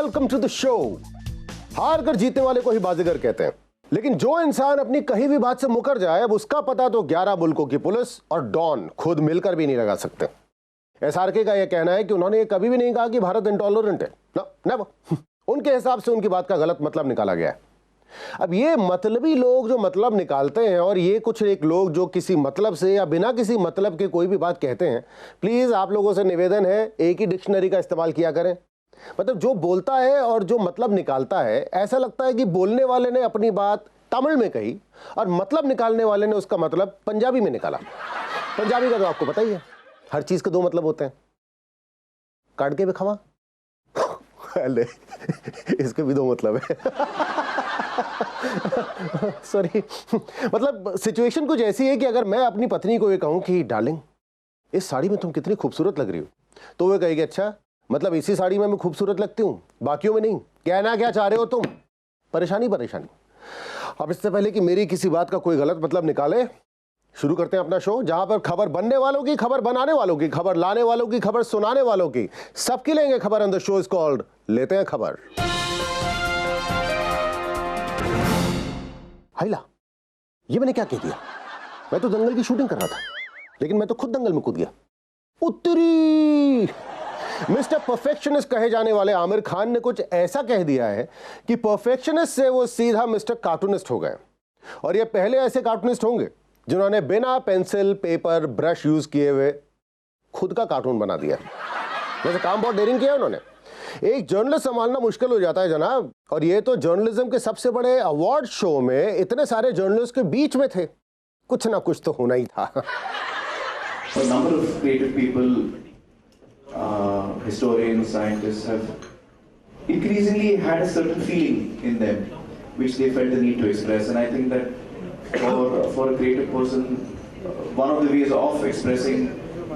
Welcome to the show. हार कर जीतने वाले को ही बाजीगर कहते हैं, लेकिन जो इंसान अपनी कहीं भी बात से मुकर जाए, अब उसका पता तो 11 मुल्कों की पुलिस और डॉन खुद मिलकर भी नहीं लगा सकते। एसआरके का यह कहना है कि उन्होंने ये कभी भी नहीं कहा कि भारत इंटॉलरेंट है। नेवर। उनके हिसाब से उनकी बात का गलत मतलब निकाला गया है। अब ये मतलबी लोग जो मतलब निकालते हैं और ये कुछ एक लोग जो किसी मतलब से या बिना किसी मतलब के कोई भी बात कहते हैं, प्लीज आप लोगों से निवेदन है, एक ही डिक्शनरी का इस्तेमाल किया करें। मतलब जो बोलता है और जो मतलब निकालता है, ऐसा लगता है कि बोलने वाले ने अपनी बात तमिल में कही और मतलब निकालने वाले ने उसका मतलब पंजाबी में निकाला। पंजाबी का तो आपको पता ही है, हर चीज के दो मतलब होते हैं। काट के भी खावा अले इसके भी दो मतलब है। सॉरी। मतलब सिचुएशन कुछ ऐसी है कि अगर मैं अपनी पत्नी को ये कहूं कि डार्लिंग इस साड़ी में तुम कितनी खूबसूरत लग रही हो, तो वो कहेगी अच्छा मतलब इसी साड़ी में मैं खूबसूरत लगती हूं, बाकियों में नहीं। कहना क्या चाह रहे हो तुम? परेशानी परेशानी। अब इससे पहले कि मेरी किसी बात का कोई गलत मतलब निकाले, शुरू करते हैं अपना शो, जहां पर खबर बनने वालों की, खबर बनाने वालों की, खबर लाने वालों की, खबर सुनाने वालों की, सबकी लेंगे खबर। And the show is called लेते हैं खबर। हाइला, ये मैंने क्या कह दिया? मैं तो दंगल की शूटिंग कर रहा था, लेकिन मैं तो खुद दंगल में कूद गया। उत्तरी मिस्टर परफेक्शनिस्ट कहे जाने वाले आमिर खान ने कुछ ऐसा कह दिया है कि परफेक्शनिस्ट से वो सीधा मिस्टर कार्टूनिस्ट हो गए। और ये पहले ऐसे कार्टूनिस्ट होंगे जिन्होंने बिना पेंसिल, पेपर, ब्रश यूज किए हुए खुद का कार्टून बना दिया। वैसे काम बहुत डेयरिंग किया उन्होंने। एक जर्नलिस्ट संभालना मुश्किल हो जाता है जनाब, और ये तो जर्नलिज्म के सबसे बड़े अवार्ड शो में इतने सारे जर्नलिस्ट के बीच में थे, कुछ ना कुछ तो होना ही था। Historians, scientists have increasingly had a certain feeling in them which they felt the need to express, and I think that for a creative person, one of the ways of expressing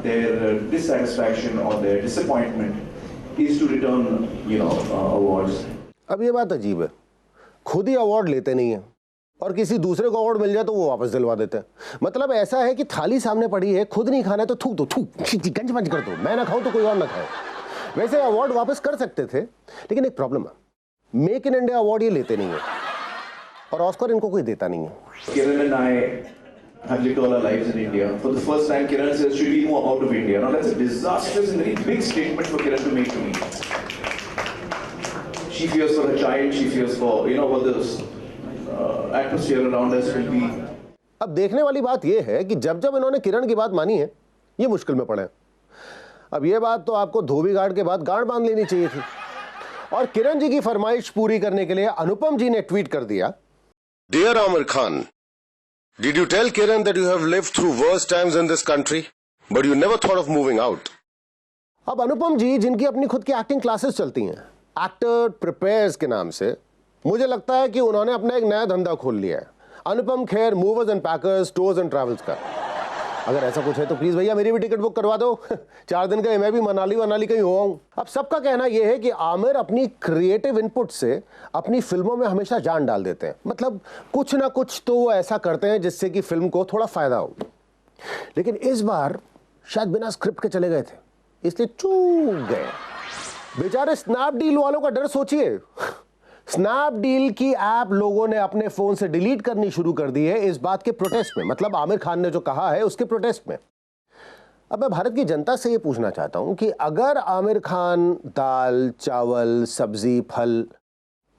their dissatisfaction or their disappointment is to return awards. अब ये बात अजीब है, खुद ही award लेते नहीं है और किसी दूसरे को अवार्ड मिल जाए तो वो वापस दिलवा देते हैं। मतलब ऐसा है कि थाली सामने पड़ी है, खुद नहीं खाना है तो थूक दो, थूक गंज मंज कर दो, मैं ना खाऊं तो कोई और ना खाए। वैसे अवार्ड वापस कर सकते थे, लेकिन एक प्रॉब्लम है, मेक इन इंडिया अवार्ड ये लेते नहीं है और ऑस्कर इनको कोई देता नहीं है। Kiran and I have lived all our lives in India. For the first time, Kiran says, "Should we move out of India?" Now that's a disastrous and very big statement for Kiran to make to me. She fears for her child. She fears for what the atmosphere around us will be. अब देखने वाली बात यह है कि जब जब इन्होंने किरण की बात मानी है, ये मुश्किल में पड़े। अब ये बात तो आपको धोबी गार्ड के बाद गांड बांध लेनी चाहिए थी। और किरण जी की फरमाइश पूरी करने के लिए अनुपम जी ने ट्वीट कर दिया, dear Aamir Khan, did you tell Kiran that you have lived through worst times in this country but you never thought of moving out. अब अनुपम जी, जिनकी अपनी खुद की एक्टिंग क्लासेस चलती हैं, एक्टर प्रिपेयर्स के नाम से, मुझे लगता है कि उन्होंने अपना एक नया धंधा खोल लिया है, Anupam Kher movers and packers tours and travels का। अगर ऐसा कुछ है तो प्लीज भैया मेरी भी टिकट बुक करवा दो। 4 दिन का मैं भी मनाली कहीं हो आऊं। अब सबका कहना यह है कि आमिर अपनी क्रिएटिव इनपुट से अपनी फिल्मों में हमेशा जान डाल देते हैं। मतलब कुछ ना कुछ तो वो ऐसा करते हैं जिससे कि फिल्म को थोड़ा फायदा हो। लेकिन इस बार शायद बिना स्क्रिप्ट के चले गए थे, इसलिए चूक गए। बेचारे स्नैपडील वालों का डर सोचिए। स्नैपडील की ऐप लोगों ने अपने फोन से डिलीट करनी शुरू कर दी है इस बात के प्रोटेस्ट में, मतलब आमिर खान ने जो कहा है उसके प्रोटेस्ट में। अब मैं भारत की जनता से ये पूछना चाहता हूं कि अगर आमिर खान दाल, चावल, सब्जी, फल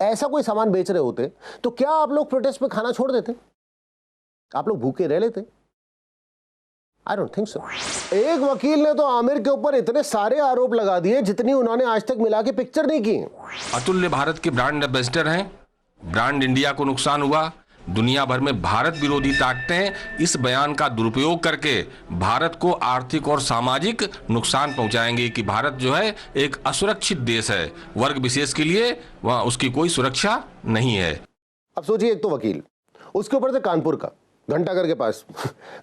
ऐसा कोई सामान बेच रहे होते तो क्या आप लोग प्रोटेस्ट में खाना छोड़ देते? आप लोग भूखे रह लेते? I don't think so. एक वकील ने तो आमिर के ऊपर इतने सारे आरोप लगा दिए जितनी उन्होंने आज तक मिला के पिक्चर नहीं की। अतुल्य भारत के ब्रांड एम्बेसडर हैं, ब्रांड इंडिया को नुकसान हुआ, दुनिया भर में भारत विरोधी ताकतें हैं इस बयान का दुरुपयोग करके भारत को आर्थिक और सामाजिक नुकसान पहुंचाएंगे कि भारत जो है एक असुरक्षित देश है, वर्ग विशेष के लिए वहां उसकी कोई सुरक्षा नहीं है। अब सोचिए, एक तो वकील, उसके ऊपर से कानपुर का घंटाघर के पास।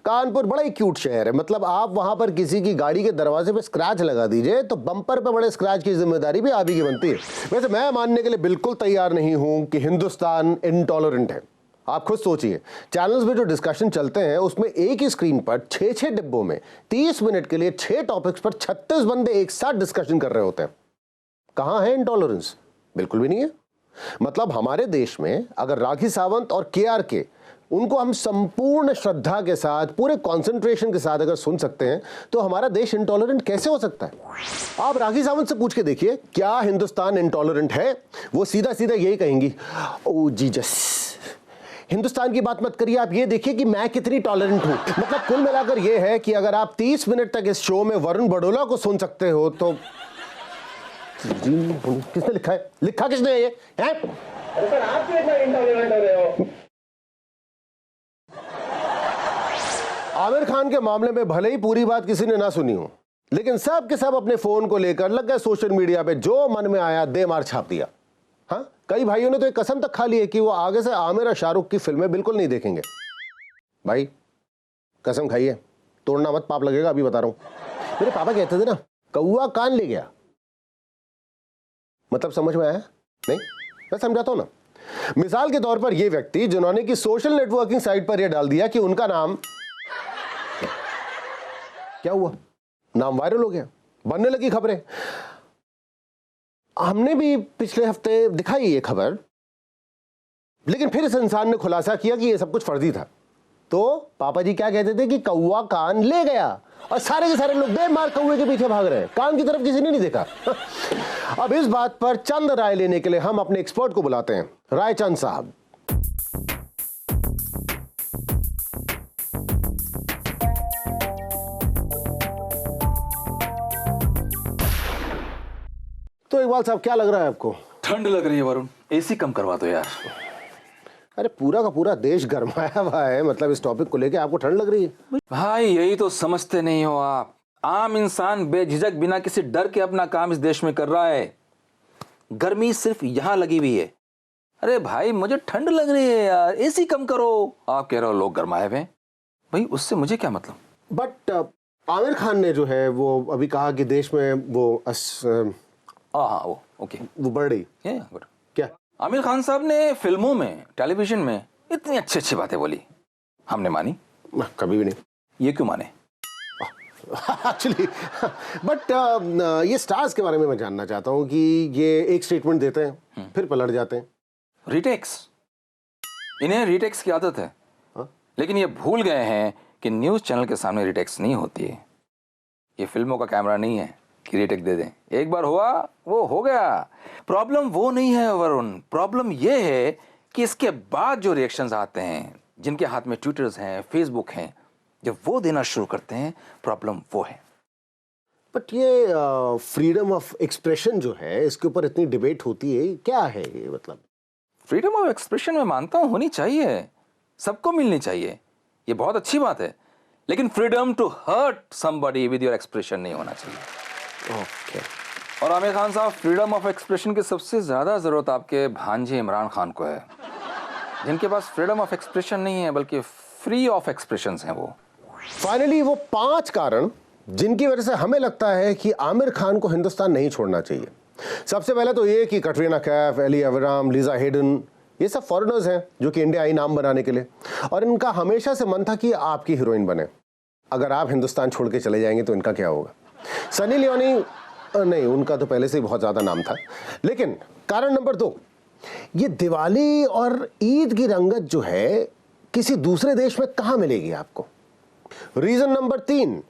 कानपुर बड़ा ही क्यूट शहर है, मतलब आप वहां पर किसी की गाड़ी के दरवाजे पे स्क्रैच लगा दीजिए तो बम्पर पे बड़े स्क्रैच की जिम्मेदारी भी आप ही की बनती है। वैसे मैं मानने के लिए बिल्कुल तैयार नहीं हूं कि हिंदुस्तान इनटॉलरेंट है। आप खुद सोचिए, चैनल्स में जो डिस्कशन चलते हैं उसमें एक ही स्क्रीन पर 6-6 डिब्बों में 30 मिनट के लिए 6 टॉपिक्स पर 36 बंदे एक साथ डिस्कशन कर रहे होते हैं। कहां है इंटॉलरेंस? बिल्कुल भी नहीं है। मतलब हमारे देश में अगर राखी सावंत और KRK, उनको हम संपूर्ण श्रद्धा के साथ, पूरे कंसंट्रेशन के साथ अगर सुन सकते हैं, तो हमारा देश इंटॉलरेंट कैसे हो सकता है? आप राखी सावंत से पूछ के देखिए, क्या हिंदुस्तान इंटॉलरेंट है? वो सीधा सीधा यही कहेंगी, ओ जीसस, हिंदुस्तान की बात मत करिए, आप ये देखिए कि मैं कितनी टॉलरेंट हूं। मतलब कुल मिलाकर ये है कि अगर आप 30 मिनट तक इस शो में वरुण बड़ोला को सुन सकते हो तो किसने लिखा है? लिखा किसने है ये? है? सर, आप क्यों इतना इंटॉलरेंट हो रहे हो? आमिर खान के मामले में भले ही पूरी बात किसी ने ना सुनी हो, लेकिन सब के सब अपने फोन को लेकर लग गए सोशल मीडिया पे, जो मन में आया दे मार छाप दिया। हाँ, कई भाइयों ने तो एक कसम तक खा ली है कि वो आगे से आमिर और शाहरुख की फिल्में बिल्कुल नहीं देखेंगे। भाई कसम खाइए, तोड़ना मत, पाप लगेगा, अभी बता रहा हूं। मेरे पापा कहते थे ना, कौआ कान ले गया। मतलब समझ में आया? नहीं, मैं समझाता हूं ना। मिसाल के तौर पर यह व्यक्ति जिन्होंने की सोशल नेटवर्किंग साइट पर यह डाल दिया कि उनका नाम, क्या हुआ? नाम वायरल हो गया, बनने लगी खबरें। हमने भी पिछले हफ्ते दिखाई ये खबर, लेकिन फिर इस इंसान ने खुलासा किया कि ये सब कुछ फर्जी था। तो पापा जी क्या कहते थे कि कौआ कान ले गया, और सारे के सारे लोग बेमार कौए के पीछे भाग रहे हैं, कान की तरफ किसी ने नहीं देखा। अब इस बात पर चंद राय लेने के लिए हम अपने एक्सपर्ट को बुलाते हैं, रायचंद साहब। तो इकबाल साहब, क्या लग रहा है आपको? ठंड लग रही है वरुण, एसी कम करवा दो यार। अरे पूरा का पूरा देश गरमाया हुआ है, मतलब इस टॉपिक को लेके आपको ठंड लग रही है? भाई यही तो समझते नहीं हो आप। आम इंसान बेझिझक बिना किसी डर के अपना काम इस देश में कर रहा है। गर्मी सिर्फ यहाँ लगी हुई है। अरे भाई मुझे ठंड लग रही है यार, एसी कम करो। आप कह रहे हो लोग गरमाए हुए, भाई उससे मुझे क्या मतलब? बट आमिर खान ने जो है वो अभी कहा कि देश में वो हाँ वो ओके, वो बढ़ रही है गुड। क्या? आमिर खान साहब ने फिल्मों में, टेलीविजन में इतनी अच्छी अच्छी बातें बोली, हमने मानी? कभी भी नहीं। ये क्यों माने? एक्चुअली बट ये स्टार्स के बारे में मैं जानना चाहता हूँ कि ये एक स्टेटमेंट देते हैं फिर पलट जाते हैं। रिटेक्स, इन्हें रिटेक्स की आदत है। लेकिन ये भूल गए हैं कि न्यूज़ चैनल के सामने रिटेक्स नहीं होती है। ये फिल्मों का कैमरा नहीं है कि रिटेक दे दें, एक बार हुआ वो हो गया। प्रॉब्लम वो नहीं है वरुण, प्रॉब्लम ये है कि इसके बाद जो रिएक्शंस आते हैं, जिनके हाथ में ट्विटर्स हैं, फेसबुक हैं, जब वो देना शुरू करते हैं, प्रॉब्लम वो है। बट ये फ्रीडम ऑफ एक्सप्रेशन जो है, इसके ऊपर इतनी डिबेट होती है, क्या है ये? मतलब फ्रीडम ऑफ एक्सप्रेशन मैं मानता हूं होनी चाहिए, सबको मिलनी चाहिए, ये बहुत अच्छी बात है। लेकिन freedom to hurt somebody with your expression नहीं होना चाहिए। ओके। और आमिर खान साहब, फ्रीडम ऑफ एक्सप्रेशन की सबसे ज्यादा जरूरत आपके भांजे इमरान खान को है, जिनके पास फ्रीडम ऑफ एक्सप्रेशन नहीं है बल्कि फ्री ऑफ एक्सप्रेशन हैं वो। फाइनली वो 5 कारण जिनकी वजह से हमें लगता है कि आमिर खान को हिंदुस्तान नहीं छोड़ना चाहिए। सबसे पहले तो ये कि Katrina Kaif, Elli Avram, Lisa Hayden, ये सब फॉरेनर्स हैं जो कि इंडिया आई नाम बनाने के लिए, और इनका हमेशा से मन था कि आपकी हीरोइन बने। अगर आप हिंदुस्तान छोड़ के चले जाएंगे तो इनका क्या होगा? सनी लियोनी, नहीं, उनका तो पहले से ही बहुत ज्यादा नाम था। लेकिन कारण नंबर 2, ये दिवाली और ईद की रंगत जो है किसी दूसरे देश में कहां मिलेगी आपको? रीजन नंबर 3,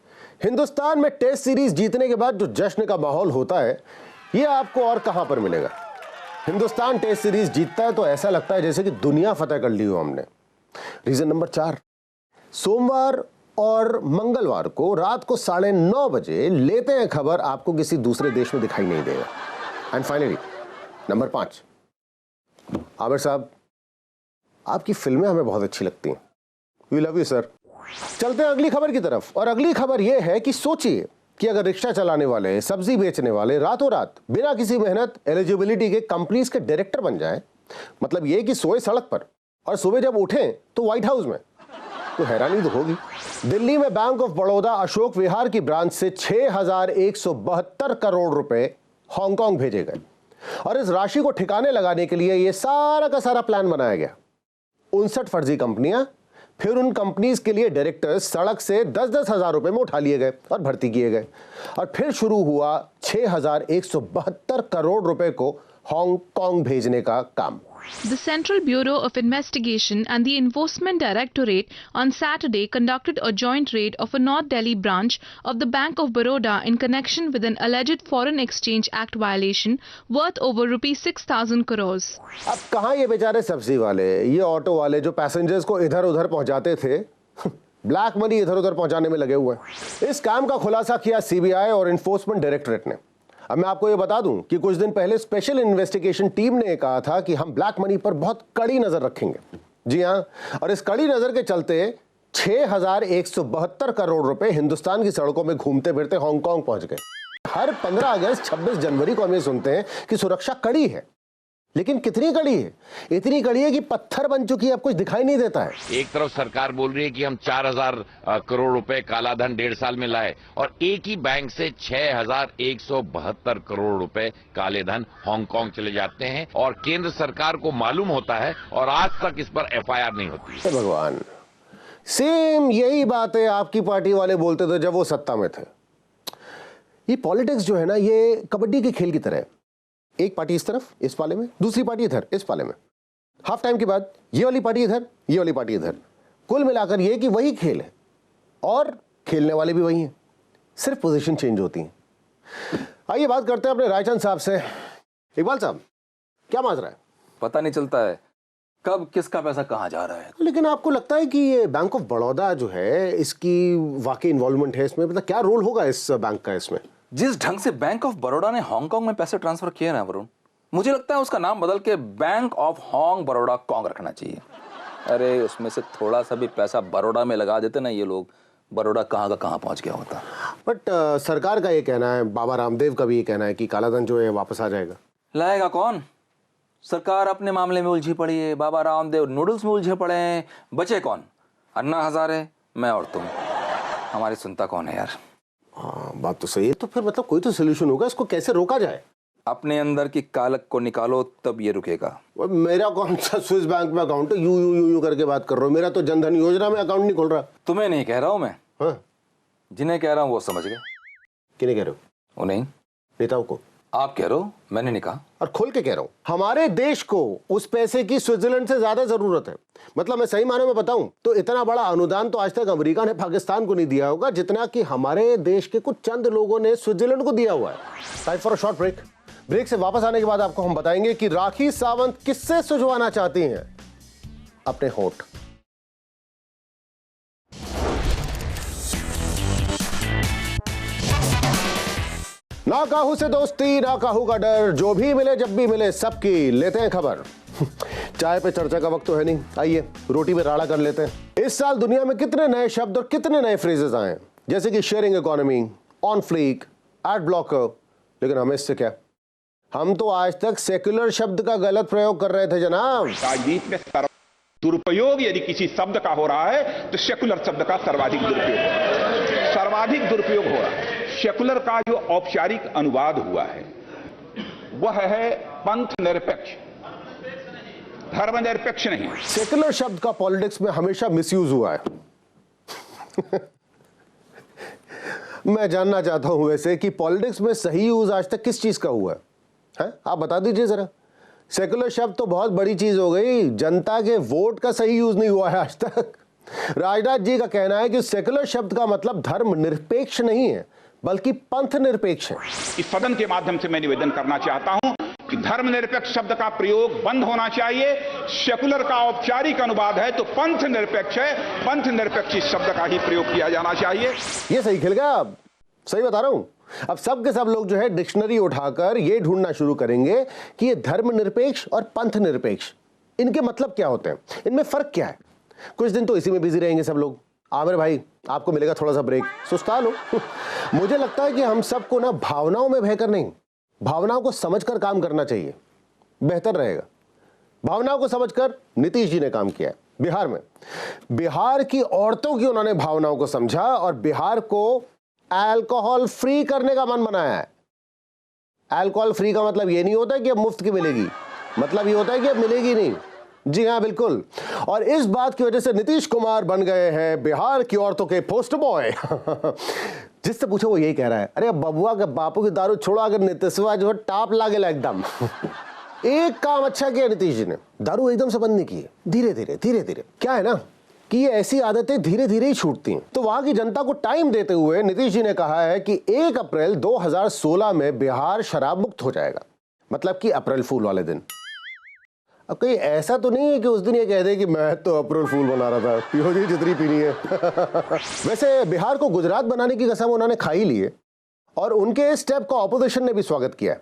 हिंदुस्तान में टेस्ट सीरीज जीतने के बाद जो जश्न का माहौल होता है, ये आपको और कहां पर मिलेगा? हिंदुस्तान टेस्ट सीरीज जीतता है तो ऐसा लगता है जैसे कि दुनिया फतेह कर ली हो हमने। रीजन नंबर 4, सोमवार और मंगलवार को रात को 9:30 बजे लेते हैं खबर, आपको किसी दूसरे देश में दिखाई नहीं देगा। एंड फाइनली नंबर 5, आमिर साहब, आपकी फिल्में हमें बहुत अच्छी लगती हैं। We love you sir. चलते हैं अगली खबर की तरफ, और अगली खबर यह है कि सोचिए कि अगर रिक्शा चलाने वाले, सब्जी बेचने वाले रातों रात बिना किसी मेहनत, एलिजिबिलिटी के कंपनीज के डायरेक्टर बन जाए, मतलब यह कि सोए सड़क पर और सुबह जब उठें तो व्हाइट हाउस में, तो हैरानी तो होगी। दिल्ली में बैंक ऑफ बड़ौदा अशोक विहार की ब्रांच से 6,172 करोड़ रुपए हांगकांग भेजे गए, और इस राशि को ठिकाने लगाने के लिए यह सारा का सारा प्लान बनाया गया। 59 फर्जी कंपनियां, फिर उन कंपनीज के लिए डायरेक्टर्स सड़क से 10-10 हजार रुपए में उठा लिए गए और भर्ती किए गए, और फिर शुरू हुआ 6,172 करोड़ रुपए को हांगकांग भेजने का काम। The Central Bureau of Investigation and the Enforcement Directorate on Saturday conducted a joint raid of a North Delhi branch of the Bank of Baroda in connection with an alleged Foreign Exchange Act violation worth over rupees 6,000 crores. अब कहाँ ये बेचारे सब्जी वाले, ये auto वाले जो passengers को इधर उधर पहुंचाते थे, ब्लैक मनी इधर उधर पहुंचाने में लगे हुए हैं। इस काम का खुलासा किया सीबीआई और इन्फोर्समेंट डायरेक्टरेट ने। अब मैं आपको ये बता दूं कि कुछ दिन पहले स्पेशल इन्वेस्टिगेशन टीम ने कहा था कि हम ब्लैक मनी पर बहुत कड़ी नजर रखेंगे। जी हां, और इस कड़ी नजर के चलते 6,172 करोड़ रुपए हिंदुस्तान की सड़कों में घूमते फिरते हांगकांग पहुंच गए। हर 15 अगस्त 26 जनवरी को हम ये सुनते हैं कि सुरक्षा कड़ी है, लेकिन कितनी कड़ी है? इतनी कड़ी है कि पत्थर बन चुकी है, अब कुछ दिखाई नहीं देता है। एक तरफ सरकार बोल रही है कि हम 4,000 करोड़ रुपए काला धन 1.5 साल में लाए, और एक ही बैंक से 6,172 करोड़ रुपए काले धन हांगकांग चले जाते हैं, और केंद्र सरकार को मालूम होता है और आज तक इस पर एफआईआर नहीं होती। हे भगवान, सेम यही बातें आपकी पार्टी वाले बोलते थे जब वो सत्ता में थे। ये पॉलिटिक्स जो है ना, ये कबड्डी के खेल की तरह है। एक पार्टी इस तरफ इस पाले में, दूसरी पार्टी इधर इस पाले में। हाफ टाइम के बाद ये वाली पार्टी इधर, ये वाली पार्टी इधर। कुल मिलाकर ये कि वही खेल है और खेलने वाले भी वही हैं, सिर्फ पोजीशन चेंज होती हैं। आइए बात करते हैं अपने रायचंद साहब से। इकबाल साहब, क्या माजरा है? पता नहीं चलता है कब किसका पैसा कहाँ जा रहा है। लेकिन आपको लगता है कि ये बैंक ऑफ बड़ौदा जो है, इसकी वाकई इन्वॉल्वमेंट है इसमें? मतलब क्या रोल होगा इस बैंक का इसमें? जिस ढंग से बैंक ऑफ बड़ौदा ने हांगकांग में पैसे ट्रांसफर किए ना वरुण, मुझे लगता है उसका नाम बदल के bank of Hong Baroda Kong रखना चाहिए। अरे उसमें से थोड़ा सा भी पैसा बड़ौदा में लगा देते ना ये लोग, बड़ौदा कहाँ का कहाँ पहुंच गया होता। बट सरकार का ये कहना है, बाबा रामदेव का भी ये कहना है कि कालाधन जो है वापस आ जाएगा। लाएगा कौन? सरकार अपने मामले में उलझी पड़ी है, बाबा रामदेव नूडल्स में उलझे पड़े हैं, बचे कौन? अन्ना हजारे, मैं और तुम। हमारी सुनता कौन है यार? हाँ, बात तो सही है। तो फिर मतलब कोई तो सोल्यूशन होगा, इसको कैसे रोका जाए? अपने अंदर की कालक को निकालो तब ये रुकेगा। मेरा कौन सा स्विस बैंक में अकाउंट है? यू यू यू यू करके बात कर रहे हो। मेरा तो जनधन योजना में अकाउंट नहीं खुल रहा। तुम्हें नहीं कह रहा हूं मैं, हाँ, जिन्हें कह रहा हूं वो समझ गए। किन्हें कह रहे हो? उन्हें। नेताओं को? आप कह रहे हो, मैंने नहीं कहा। और खोल के कह रहा हूं, हमारे देश को उस पैसे की स्विट्जरलैंड से ज्यादा जरूरत है। मतलब मैं सही मायने में बताऊं तो इतना बड़ा अनुदान तो आज तक अमेरिका ने पाकिस्तान को नहीं दिया होगा जितना कि हमारे देश के कुछ चंद लोगों ने स्विट्जरलैंड को दिया हुआ है। Time for a short break. Break से वापस आने के बाद आपको हम बताएंगे कि राखी सावंत किससे सुझवाना चाहती हैं अपने होठ। ना काहू से दोस्ती, ना काहू का डर, जो भी मिले जब भी मिले सबकी लेते हैं खबर। चाय पे चर्चा का वक्त तो है नहीं, आइए रोटी पे राड़ा कर लेते हैं। इस साल दुनिया में कितने नए शब्द और कितने नए फ्रेजेस आए, जैसे कि sharing economy, on flick, ad blocker. लेकिन हमें इससे क्या, हम तो आज तक सेक्युलर शब्द का गलत प्रयोग कर रहे थे जनाब। राजनीति में दुरुपयोग यदि किसी शब्द का हो रहा है तो सेकुलर शब्द का सर्वाधिक दुरुपयोग हो रहा है। सेकुलर का जो औपचारिक अनुवाद हुआ है वह है पंथ निरपेक्ष, धर्मनिरपेक्ष नहीं। सेकुलर शब्द का पॉलिटिक्स में हमेशा मिसयूज हुआ है। मैं जानना चाहता हूं वैसे कि पॉलिटिक्स में सही यूज आज तक किस चीज का हुआ है? आप बता दीजिए जरा। सेकुलर शब्द तो बहुत बड़ी चीज हो गई, जनता के वोट का सही यूज नहीं हुआ है आज तक। राजनाथ जी का कहना है कि सेकुलर शब्द का मतलब धर्म निरपेक्ष नहीं है बल्कि पंथ निरपेक्ष है। इस सदन के माध्यम से मैं निवेदन करना चाहता हूं कि धर्मनिरपेक्ष शब्द का प्रयोग बंद होना चाहिए। सेकुलर का औपचारिक अनुवाद है तो पंथ निरपेक्ष है, पंथ निरपेक्ष इस शब्द का ही प्रयोग किया जाना चाहिए। ये सही खिल गया, अब सही बता रहा हूं। अब सब के सब लोग जो है डिक्शनरी उठाकर ये ढूंढना शुरू करेंगे कि ये धर्मनिरपेक्ष और पंथ निरपेक्ष इनके मतलब क्या होते हैं, इनमें फर्क क्या है। कुछ दिन तो इसी में बिजी रहेंगे सब लोग। आमिर भाई, आपको मिलेगा थोड़ा सा ब्रेक, सुस्ता लो। मुझे लगता है कि हम सबको ना भावनाओं में बहकर नहीं, भावनाओं को समझकर काम करना चाहिए, बेहतर रहेगा। भावनाओं को समझकर नीतीश जी ने काम किया है बिहार में। बिहार की औरतों की उन्होंने भावनाओं को समझा और बिहार को अल्कोहल फ्री करने का मन बनाया है। अल्कोहल फ्री का मतलब ये नहीं होता कि अब मुफ्त की मिलेगी, मतलब ये होता है कि अब मिलेगी नहीं। जी हाँ, बिल्कुल। और इस बात की वजह से नीतीश कुमार बन गए हैं बिहार की औरतों के पोस्ट बॉय। जिससे पूछो वो यही कह रहा है, अरे बबुआ के बापू की दारू छोड़ा, अगर नीतीशवा जो है टाप लागेला एकदम। एक काम अच्छा किया नीतीश जी ने, दारू एकदम से बंद नहीं की है, धीरे धीरे धीरे धीरे। क्या है ना कि ये ऐसी आदतें धीरे धीरे ही छूटती हैं। तो वहां की जनता को टाइम देते हुए नीतीश जी ने कहा है कि 1 अप्रैल 2016 में बिहार शराब मुक्त हो जाएगा, मतलब कि अप्रैल फूल वाले दिन। अब कहीं ऐसा तो नहीं है कि उस दिन ये कह दे कि मैं तो अप्रैल फूल बना रहा था, पियो जी जितनी पीनी है। वैसे बिहार को गुजरात बनाने की कसम उन्होंने खा ही ली है और उनके इस स्टेप का ऑपोजिशन ने भी स्वागत किया है।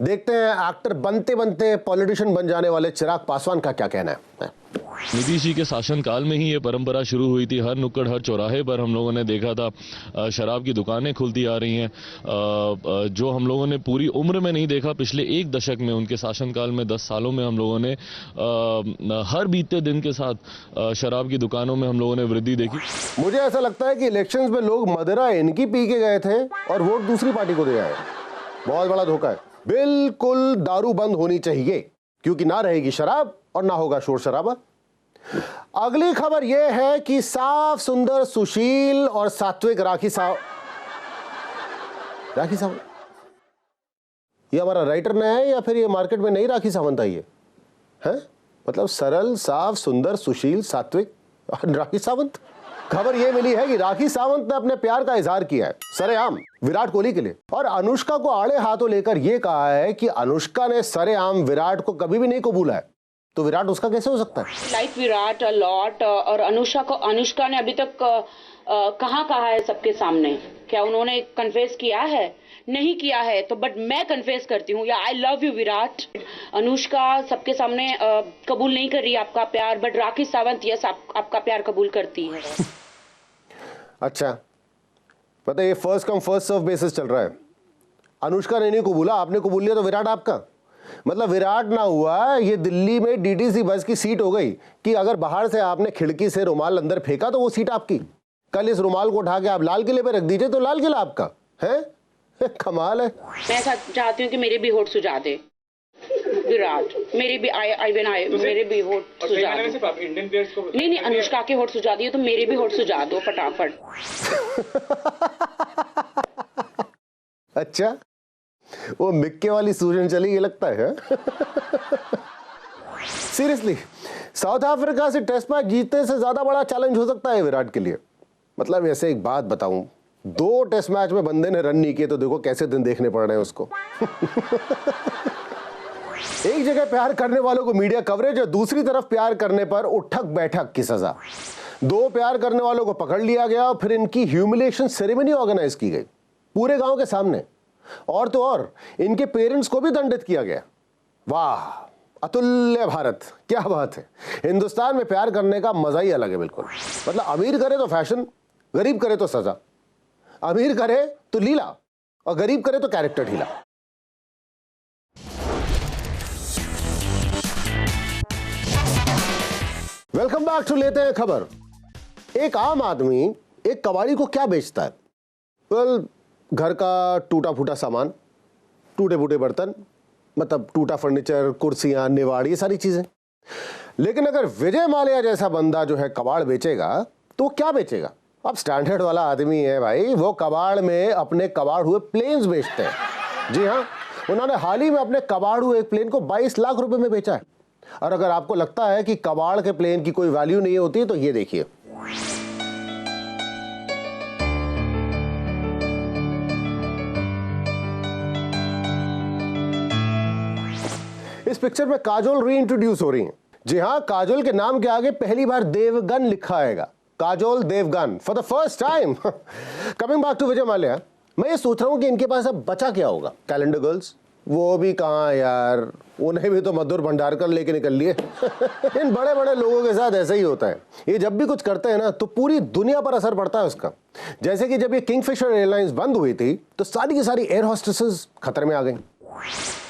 देखते हैं एक्टर बनते बनते पॉलिटिशियन बन जाने वाले चिराग पासवान का क्या कहना है। नीतीश जी के शासनकाल में ही ये परंपरा शुरू हुई थी। हर नुक्कड़ हर चौराहे पर हम लोगों ने देखा था शराब की दुकानें खुलती आ रही हैं, जो हम लोगों ने पूरी उम्र में नहीं देखा। पिछले 1 दशक में, उनके शासनकाल में 10 सालों में हम लोगों ने हर बीते दिन के साथ शराब की दुकानों में हम लोगों ने वृद्धि देखी। मुझे ऐसा लगता है कि इलेक्शंस में लोग मदिरा इनकी पी के गए थे और वोट दूसरी पार्टी को दे आए। बहुत बड़ा धोखा है। बिल्कुल दारू बंद होनी चाहिए, क्योंकि ना रहेगी शराब और ना होगा शोर शराबा। अगली खबर यह है कि साफ सुंदर सुशील और सात्विक राखी सावंत, ये हमारा राइटर नया है या फिर ये मार्केट में नई राखी सावंत आई है? मतलब सरल, साफ, सुंदर, सुशील, सात्विक और राखी सावंत। खबर यह मिली है कि राखी सावंत ने अपने प्यार का इजहार किया है सरेआम विराट कोहली के लिए, और अनुष्का को आड़े हाथों लेकर यह कहा है कि अनुष्का ने सरेआम विराट को कभी भी नहीं कबूला है, तो विराट उसका कैसे हो सकता है? लाइक विराट अ लॉट, और अनुष्का ने अभी तक कहाँ कहा है सबके सामने? क्या उन्होंने कन्फेस किया है? नहीं किया है। तो बट मैं कन्फेस करती हूँ, या I love you Virat. Anushka सबके सामने कबूल नहीं कर रही आपका प्यार, बट राखी सावंत यस आपका प्यार कबूल करती है। अच्छा, पता है ये first come first serve basis चल रहा है। अनुष्का ने नहीं कबूला, आपने कबूल लिया तो विराट आपका। मतलब विराट ना हुआ, ये दिल्ली में डीटीसी बस की सीट हो गई कि अगर बाहर से आपने खिड़की से रुमाल अंदर फेंका तो वो सीट आपकी। कल इस रुमाल को उठा के आप लाल किले पे रख दीजिए तो लाल किला आपका है। कमाल है। मैं चाहती हूँ कि मेरे भी होठ सुझा दे विराट, मेरे भी मेरे भी होठ सुझा दो। इंडियन प्लेयर्स को नहीं, अनुष्का के होठ सुझा दिए तो मेरे भी होठ सुझा दो फटाफट। अच्छा, वो मिक्के वाली सूजन चली, ये लगता है। सीरियसली, साउथ अफ्रीका से टेस्ट मैच जीतने से ज्यादा बड़ा चैलेंज हो सकता है विराट के लिए। मतलब ऐसे एक बात बताऊं, 2 टेस्ट मैच में बंदे ने रन नहीं किए तो देखो कैसे दिन देखने पड़ रहे हैं उसको। एक जगह प्यार करने वालों को मीडिया कवरेज और दूसरी तरफ प्यार करने पर उठक बैठक की सजा। 2 प्यार करने वालों को पकड़ लिया गया और फिर इनकी ह्यूमिलिएशन सेरेमनी ऑर्गेनाइज की गई पूरे गांव के सामने। और तो और इनके पेरेंट्स को भी दंडित किया गया। वाह, अतुल्य भारत, क्या बात है। हिंदुस्तान में प्यार करने का मजा ही अलग है बिल्कुल। मतलब अमीर करे तो फैशन, गरीब करे तो सजा। अमीर करे तो लीला और गरीब करे तो कैरेक्टर ढीला। वेलकम बैक टू लेते हैं खबर। एक आम आदमी एक कबाड़ी को क्या बेचता है? वेल, घर का टूटा फूटा सामान, टूटे फूटे बर्तन, मतलब टूटा फर्नीचर, कुर्सियां, निवाड़, ये सारी चीजें। लेकिन अगर विजय माल्या जैसा बंदा जो है कबाड़ बेचेगा तो क्या बेचेगा? अब स्टैंडर्ड वाला आदमी है भाई, वो कबाड़ में अपने कबाड़ हुए प्लेन्स बेचते हैं। जी हाँ, उन्होंने हाल ही में अपने कबाड़ हुए एक प्लेन को 22 लाख रुपए में बेचा है। और अगर आपको लगता है कि कबाड़ के प्लेन की कोई वैल्यू नहीं होती तो ये देखिए। इस पिक्चर में काजोल री इंट्रोड्यूस हो रही हैं। जी हाँ, काजोल के नाम के आगे पहली बार देवगन लिखा आएगा। Kajol Devgan for the first time. Coming back to Vijay Mallya, मैं ये सोच रहा हूं कि इनके पास अब बचा क्या होगा? कैलेंडर गर्ल्स, वो भी कहां यार, उन्हें भी तो मधुर भंडारकर लेके निकल लिए। इन बड़े बड़े लोगों के साथ ऐसा ही होता है। ये जब भी कुछ करते हैं ना तो पूरी दुनिया पर असर पड़ता है उसका। जैसे कि जब ये किंगफिशर एयरलाइंस बंद हुई थी तो सारी की सारी एयर होस्टेसेस खतरे में आ गई।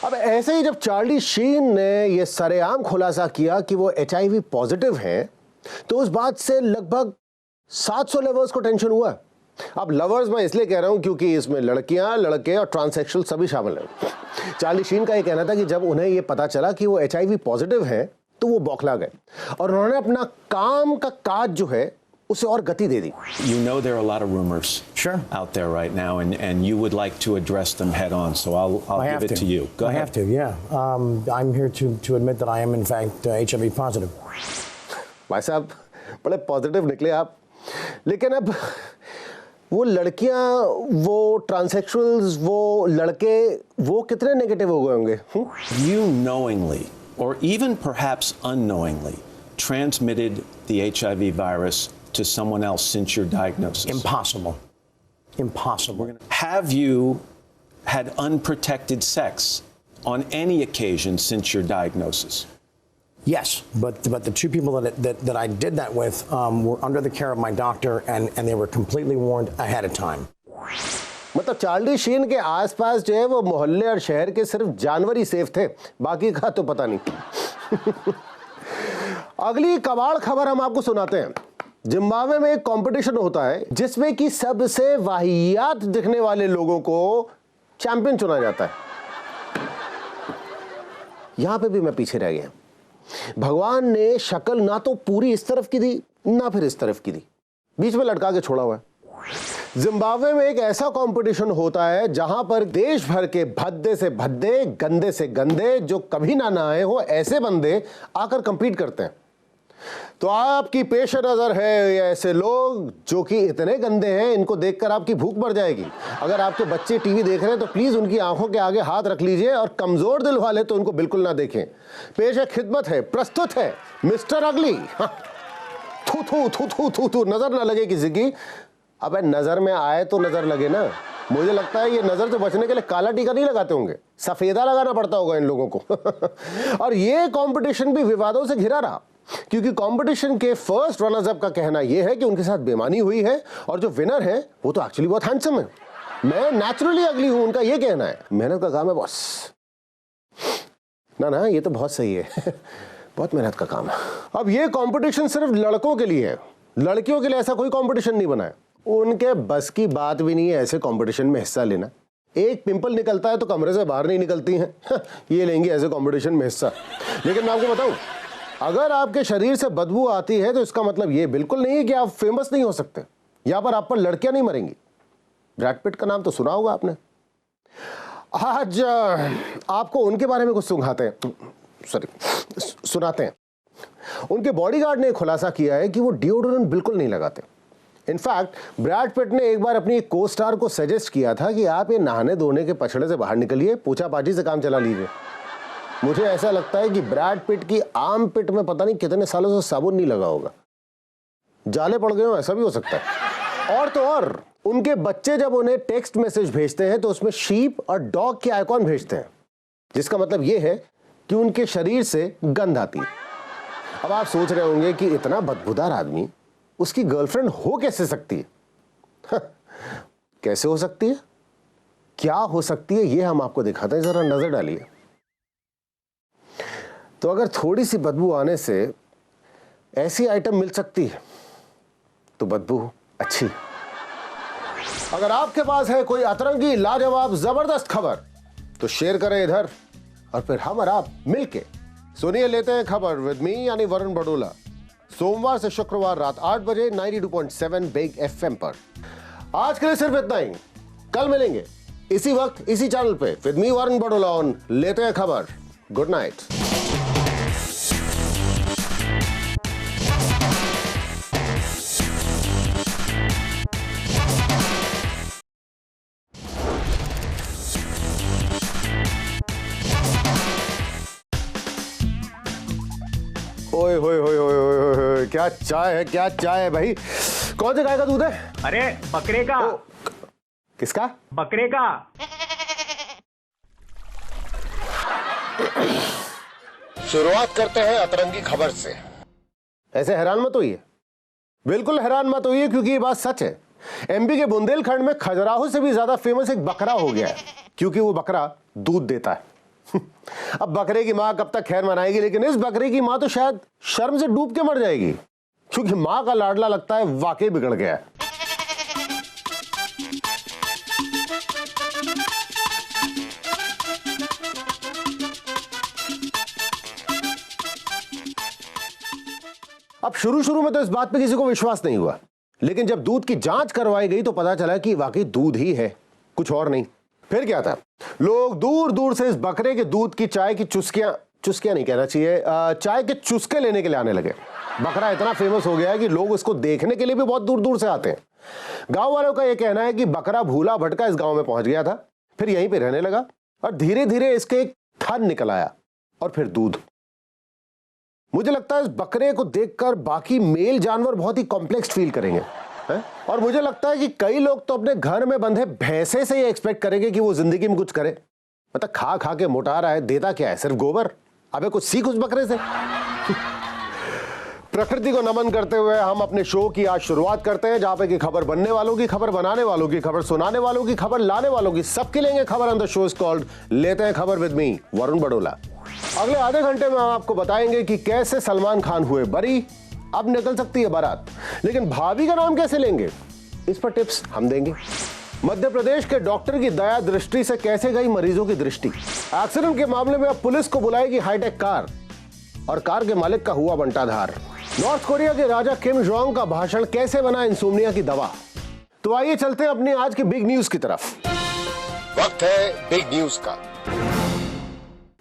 अब ऐसे ही जब चार्ली शीन ने यह सरेआम खुलासा किया कि वो HIV पॉजिटिव हैं, तो उस बात से लगभग 700 लवर्स को टेंशन हुआ। अब लवर्स मैं इसलिए कह रहा हूं क्योंकि इसमें लड़कियां, लड़के और ट्रांससेक्सुअल सभी शामिल हैं। चार्ली शीन का यह कहना था कि जब उन्हें यह पता चला कि वो HIV पॉजिटिव हैं तो वो बौखला गए और उन्होंने अपना काम का काज जो है उसे और गति दे दी। You know there are a lot of rumors out there right now, and you would like to address them head on. So I'll give it to you. Go ahead. I have to, yeah. I'm here to admit that I am in fact HIV positive. भाई साहब बड़े positive निकले आप, लेकिन अब वो लड़कियां, वो ट्रांससेक्सुअल्स, वो लड़के, वो कितने नेगेटिव हो गए होंगे? You knowingly, or even perhaps unknowingly, transmitted the HIV virus to someone else since your diagnosis? Impossible. Impossible. Have you had unprotected sex on any occasion since your diagnosis? Yes, but the two people that I did that with were under the care of my doctor, and they were completely warned ahead of time. मतलब Charlie Sheen के आसपास जो है वो मोहल्ले और शहर के सिर्फ जानवर ही सेफ थे, बाकी का तो पता नहीं। अगली कबाड़ खबर हम आपको सुनाते हैं। जिम्बाब्वे में एक कंपटीशन होता है जिसमें कि सबसे वाहियात दिखने वाले लोगों को चैंपियन चुना जाता है। यहां पे भी मैं पीछे रह गया। भगवान ने शक्ल ना तो पूरी इस तरफ की दी ना फिर इस तरफ की दी, बीच में लटका के छोड़ा हुआ है। जिम्बाब्वे में एक ऐसा कंपटीशन होता है जहां पर देश भर के भद्दे से भद्दे, गंदे से गंदे, जो कभी ना नहाए हो ऐसे बंदे आकर कंपीट करते हैं। तो आपकी पेश नजर है ये ऐसे लोग जो कि इतने गंदे हैं, इनको देखकर आपकी भूख बढ़ जाएगी। अगर आपके बच्चे टीवी देख रहे हैं तो प्लीज उनकी आंखों के आगे हाथ रख लीजिए, और कमजोर दिल वाले तो उनको बिल्कुल ना देखें। पेश है, खिदमत है, प्रस्तुत है मिस्टर अगली। थू थू थू थू थू थू, नजर ना लगे किसी की। अबे नजर में आए तो नजर लगे ना। मुझे लगता है ये नजर से बचने के लिए काला टीका नहीं लगाते होंगे, सफेदा लगाना पड़ता होगा इन लोगों को। और ये कंपटीशन भी विवादों से घिरा रहा, क्योंकि कंपटीशन के फर्स्ट रनर्स अप का कहना यह है कि उनके साथ बेईमानी हुई है, और जो विनर है वो तो एक्चुअली बहुत हैंडसम है। मैं नेचुरली अगली हूं, उनका यह कहना है। मेहनत का काम है बॉस। ना ये तो बहुत सही है। बहुत मेहनत का काम है। अब ये कंपटीशन सिर्फ लड़कों के लिए है, लड़कियों के लिए ऐसा कोई कंपटीशन नहीं बना है। उनके बस की बात भी नहीं है ऐसे कंपटीशन में हिस्सा लेना। एक पिंपल निकलता है तो कमरे से बाहर नहीं निकलती हैं। ये लेंगी ऐसे कंपटीशन में हिस्सा। लेकिन मैं आपको बताऊं, अगर आपके शरीर से बदबू आती है तो इसका मतलब ये बिल्कुल नहीं है कि आप फेमस नहीं हो सकते। यहां पर आप पर लड़कियां नहीं मरेंगी। ब्रैड पिट का नाम तो सुना होगा आपने। आज आपको उनके बारे में कुछ सुनाते हैं। उनके बॉडीगार्ड ने खुलासा किया है कि वो डिओड्रेंट बिल्कुल नहीं लगाते। इनफैक्ट ब्रैड पिट ने एक बार अपनी एक को स्टार को सजेस्ट किया था कि आप ये नहाने धोने के पछड़े से बाहर निकलिए, पूछापाछी से काम चला लीजिए। मुझे ऐसा लगता है कि ब्रैड पिट की आर्म पिट में पता नहीं कितने सालों से साबुन नहीं लगा होगा, जाले पड़ गए हो, ऐसा भी हो सकता है। और तो और उनके बच्चे जब उन्हें टेक्स्ट मैसेज भेजते हैं तो उसमें शीप और डॉग के आइकॉन भेजते हैं, जिसका मतलब यह है कि उनके शरीर से गंध आती है। अब आप सोच रहे होंगे कि इतना बदबूदार आदमी, उसकी गर्लफ्रेंड हो कैसे सकती है? कैसे हो सकती है, क्या हो सकती है, यह हम आपको दिखाते हैं, जरा नजर डालिए। तो अगर थोड़ी सी बदबू आने से ऐसी आइटम मिल सकती है तो बदबू अच्छी। अगर आपके पास है कोई अतरंगी, लाजवाब, जबरदस्त खबर तो शेयर करें इधर, और फिर हम और आप मिलके सुनिए लेते हैं खबर विद मी यानी वरुण बडोला, सोमवार से शुक्रवार रात 8 बजे 92.7 बिग एफएम पर। आज के लिए सिर्फ इतना ही, कल मिलेंगे इसी वक्त इसी चैनल पे with me Varun Badola on लेते हैं खबर। Good night. ओए होए होए होए होए होए, क्या चाय है, क्या चाय है भाई। कौन से गाय का दूध है? अरे बकरे का। किसका? बकरे का। शुरुआत करते हैं अतरंगी खबर से। ऐसे हैरान मत होइए, बिल्कुल हैरान मत होइए, क्योंकि ये बात सच है। एमपी के बुंदेलखंड में खजुराहो से भी ज्यादा फेमस एक बकरा हो गया है, क्योंकि वो बकरा दूध देता है। अब बकरे की मां कब तक खैर मनाएगी, लेकिन इस बकरे की मां तो शायद शर्म से डूब के मर जाएगी, क्योंकि मां का लाडला लगता है वाकई बिगड़ गया है। अब शुरू शुरू में तो इस बात पे किसी को विश्वास नहीं हुआ, लेकिन जब दूध की जांच करवाई गई तो पता चला कि वाकई दूध ही है, कुछ और नहीं। फिर क्या था, लोग दूर दूर से इस बकरे के दूध की चाय की चुस्कियां नहीं कहना चाहिए, चाय के चुस्के लेने के लिए आने लगे। बकरा इतना फेमस हो गया है कि लोग उसको देखने के लिए भी बहुत दूर दूर से आते हैं। गांव वालों का यह कहना है कि बकरा भूला भटका इस गांव में पहुंच गया था, फिर यहीं पे रहने लगा और धीरे धीरे इसके एक थन निकल आया और फिर दूध। मुझे लगता है इस बकरे को देखकर बाकी मेल जानवर बहुत ही कॉम्प्लेक्स फील करेंगे है? और मुझे लगता है कि कई लोग तो अपने घर में बंधे भैंसे से ये एक्सपेक्ट करेंगे कि वो जिंदगी में कुछ करे। मतलब खा खा के मोटा रहा है, देता क्या है, सिर्फ गोबर। अबे कुछ सीख उस बकरे से। प्रकृति को नमन करते हुए हम अपने शो की आज शुरुआत करते हैं, जहां पे की खबर बनने वालों की, खबर बनाने वालों की, खबर सुनाने वालों की, खबर लाने वालों की, सबकी लेंगे खबर। On the show is called लेते हैं खबर विद मी वरुण बड़ोला। अगले आधे घंटे में हम आपको बताएंगे कि कैसे सलमान खान हुए बरी। अब निकल सकती है बारात, लेकिन भाभी का नाम कैसे लेंगे, इस पर टिप्स हम देंगे। मध्य प्रदेश के डॉक्टर की दया दृष्टि से कैसे गई मरीजों की दृष्टि। एक्सीडेंट के मामले में अब पुलिस को बुलाएगी हाईटेक कार और कार के मालिक का हुआ बंटाधार। नॉर्थ कोरिया के राजा किम जोंग का भाषण कैसे बना इंसोम्निया की दवा। तो आइए चलते हैं अपनी आज की बिग न्यूज की तरफ। वक्त है बिग न्यूज का।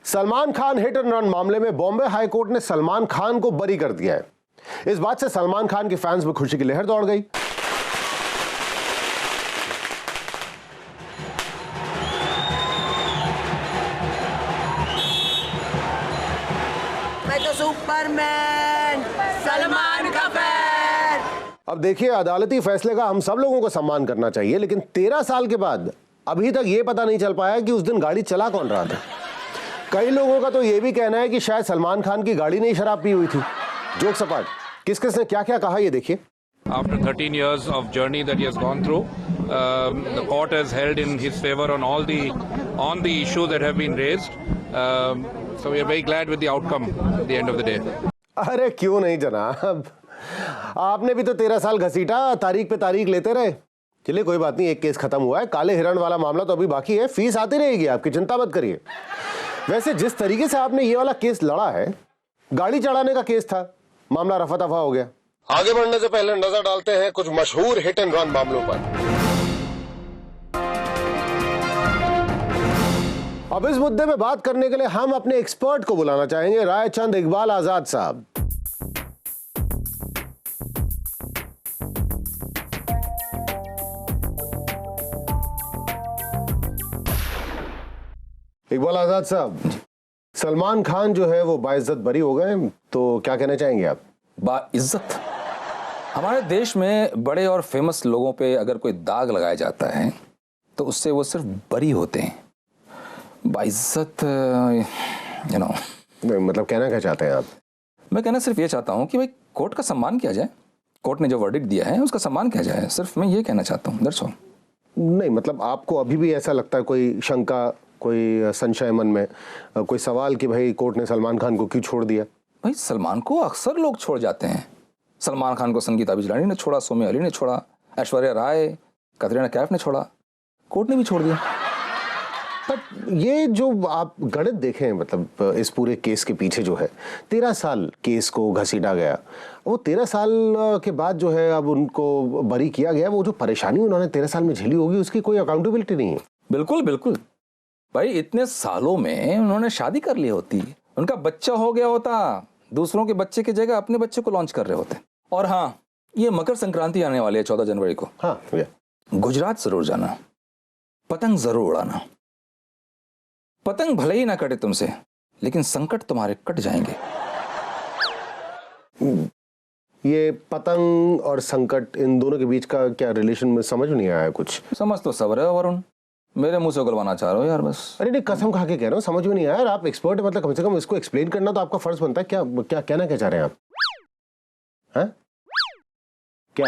Salman Khan hit and run मामले में बॉम्बे हाई कोर्ट ने सलमान खान को बरी कर दिया है। इस बात से सलमान खान के फैंस में खुशी की लहर दौड़ गई। मैं तो सुपरमैन सलमान का फैन। अब देखिए, अदालती फैसले का हम सब लोगों को सम्मान करना चाहिए, लेकिन 13 साल के बाद अभी तक यह पता नहीं चल पाया कि उस दिन गाड़ी चला कौन रहा था। कई लोगों का तो यह भी कहना है कि शायद सलमान खान की गाड़ी ने शराब पी हुई थी। जोक सपाट, किस किस ने क्या क्या कहा ये देखिए। After 13 years of journey that he has gone through, the court has held in his favor on all the issues that have been raised. So we are very glad with the outcome at the end of the day. अरे क्यों नहीं जनाब, आपने भी तो 13 साल घसीटा, तारीख पे तारीख लेते रहे। चलिए कोई बात नहीं, एक केस खत्म हुआ है। काले हिरण वाला मामला तो अभी बाकी है, फीस आती रहेगी, आपकी चिंता मत करिए। वैसे जिस तरीके से आपने ये वाला केस लड़ा है, गाड़ी चढ़ाने का केस था, मामला रफा दफा हो गया। आगे बढ़ने से पहले नजर डालते हैं कुछ मशहूर हिट एंड रन मामलों पर। अब इस मुद्दे में बात करने के लिए हम अपने एक्सपर्ट को बुलाना चाहेंगे, रायचंद इकबाल आजाद साहब। इकबाल आजाद साहब, सलमान खान जो है वो बाइज्जत बरी हो गए, तो क्या कहना चाहेंगे आप? बाइज्जत? हमारे देश में बड़े और फेमस लोगों पे अगर कोई दाग लगाया जाता है तो उससे वो सिर्फ बरी होते हैं। बाइज्जत मतलब कहना क्या चाहते हैं आप? मैं कहना सिर्फ ये चाहता हूँ कि भाई कोर्ट का सम्मान किया जाए, कोर्ट ने जो वर्डिक्ट दिया है उसका सम्मान किया जाए, सिर्फ मैं ये कहना चाहता हूँ, दैट्स ऑल। नहीं मतलब आपको अभी भी ऐसा लगता है, कोई शंका, कोई संशय मन में, कोई सवाल कि भाई कोर्ट ने सलमान खान को क्यों छोड़ दिया? भाई सलमान को अक्सर लोग छोड़ जाते हैं। सलमान खान को संगीता बिजलानी ने छोड़ा, सौम्या अली ने छोड़ा, ऐश्वर्या राय, कतरीना कैफ ने छोड़ा, कोर्ट ने भी छोड़ दिया। पर ये जो आप गणित देखें, मतलब इस पूरे केस के पीछे जो है 13 साल केस को घसीटा गया, वो 13 साल के बाद जो है अब उनको बरी किया गया, वो जो परेशानी उन्होंने 13 साल में झेली होगी उसकी कोई अकाउंटेबिलिटी नहीं है। बिल्कुल बिल्कुल भाई, इतने सालों में उन्होंने शादी कर ली होती, उनका बच्चा हो गया होता, दूसरों के बच्चे की जगह अपने बच्चे को लॉन्च कर रहे होते। और हाँ, ये मकर संक्रांति आने वाली है 14 जनवरी को। हाँ, गुजरात जरूर जाना, पतंग जरूर उड़ाना। पतंग भले ही ना कटे तुमसे, लेकिन संकट तुम्हारे कट जाएंगे। ये पतंग और संकट, इन दोनों के बीच का क्या रिलेशन में समझ नहीं आया कुछ। समझ तो सब रहे हो वरुण, मेरे मुंह से उगलवाना चाह रहे हो यार बस। अरे नहीं, कसम खा के कह रहा हूँ, समझ में नहीं आया। आप एक्सपर्ट है, मतलब कम से कम इसको एक्सप्लेन करना तो आपका फर्ज बनता है। क्या क्या कहना क्या चाह रहे हैं आप? हैं? क्या?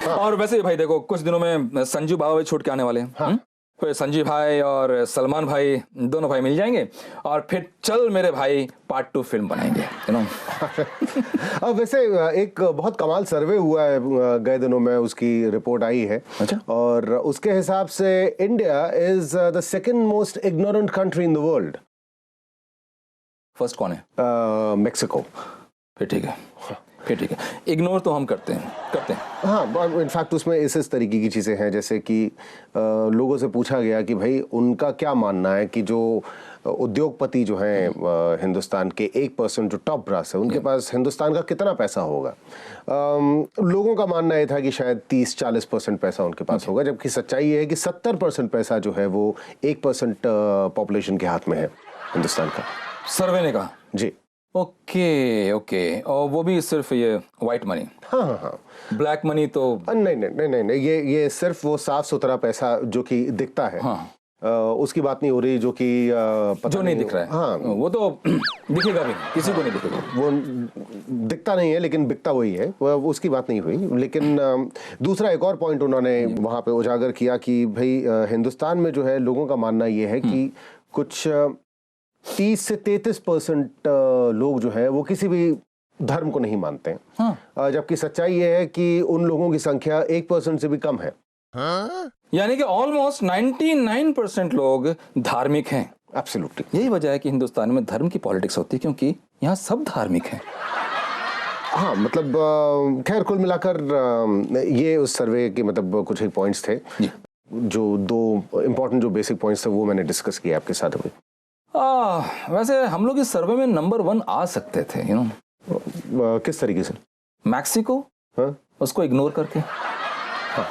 और वैसे भाई देखो, कुछ दिनों में संजू बाबा भी छूट के आने वाले हैं। हाँ? फिर संजीव भाई और सलमान भाई, दोनों भाई मिल जाएंगे और फिर चल मेरे भाई पार्ट 2 फिल्म बनाएंगे, यू नो। अब वैसे एक बहुत कमाल सर्वे हुआ है गए दिनों में, उसकी रिपोर्ट आई है। अच्छा? और उसके हिसाब से India is the second most ignorant country in the world. First कौन है? मेक्सिको। फिर ठीक है, फिर ठीक है। इग्नोर तो हम करते हैं। हाँ, इनफैक्ट उसमें इस तरीके की चीज़ें हैं जैसे कि लोगों से पूछा गया कि भाई उनका क्या मानना है कि जो उद्योगपति जो हैं हिंदुस्तान के 1% जो टॉप ब्रास है उनके पास हिंदुस्तान का कितना पैसा होगा। लोगों का मानना ये था कि शायद 30-40% पैसा उनके पास होगा, जबकि सच्चाई ये है कि 70% पैसा जो है वो 1% पॉपुलेशन के हाथ में है हिंदुस्तान का। सर्वे ने कहा जी। ओके, और वो भी सिर्फ ये व्हाइट मनी? हाँ। ब्लैक मनी तो नहीं, ये सिर्फ वो साफ सुथरा पैसा जो कि दिखता है। हाँ। उसकी बात नहीं हो रही जो कि जो नहीं दिख रहा है। हाँ, वो तो दिखेगा भी, किसी को नहीं दिखेगा। वो दिखता नहीं है लेकिन बिकता वही है, उसकी बात नहीं हुई। लेकिन दूसरा एक और पॉइंट उन्होंने वहाँ पे उजागर किया कि भाई हिंदुस्तान में जो है लोगों का मानना ये है कि कुछ 30 से 33% लोग जो है वो किसी भी धर्म को नहीं मानते हैं। हाँ। जबकि सच्चाई ये है कि उन लोगों की संख्या 1% से भी कम है। हाँ? यानी कि ऑलमोस्ट 99% लोग धार्मिक हैं। एब्सोल्युटली। यही वजह है कि हिंदुस्तान में धर्म की पॉलिटिक्स होती है, क्योंकि यहाँ सब धार्मिक हैं। हाँ, मतलब खैर कुल मिलाकर ये उस सर्वे के मतलब कुछ एक पॉइंट्स थे जो 2 इम्पोर्टेंट जो बेसिक पॉइंट्स थे वो मैंने डिस्कस किया आपके साथ अभी। वैसे हम लोग इस सर्वे में नंबर 1 आ सकते थे, यू नो। किस तरीके से? मैक्सिको। हाँ? उसको इग्नोर करके। हाँ।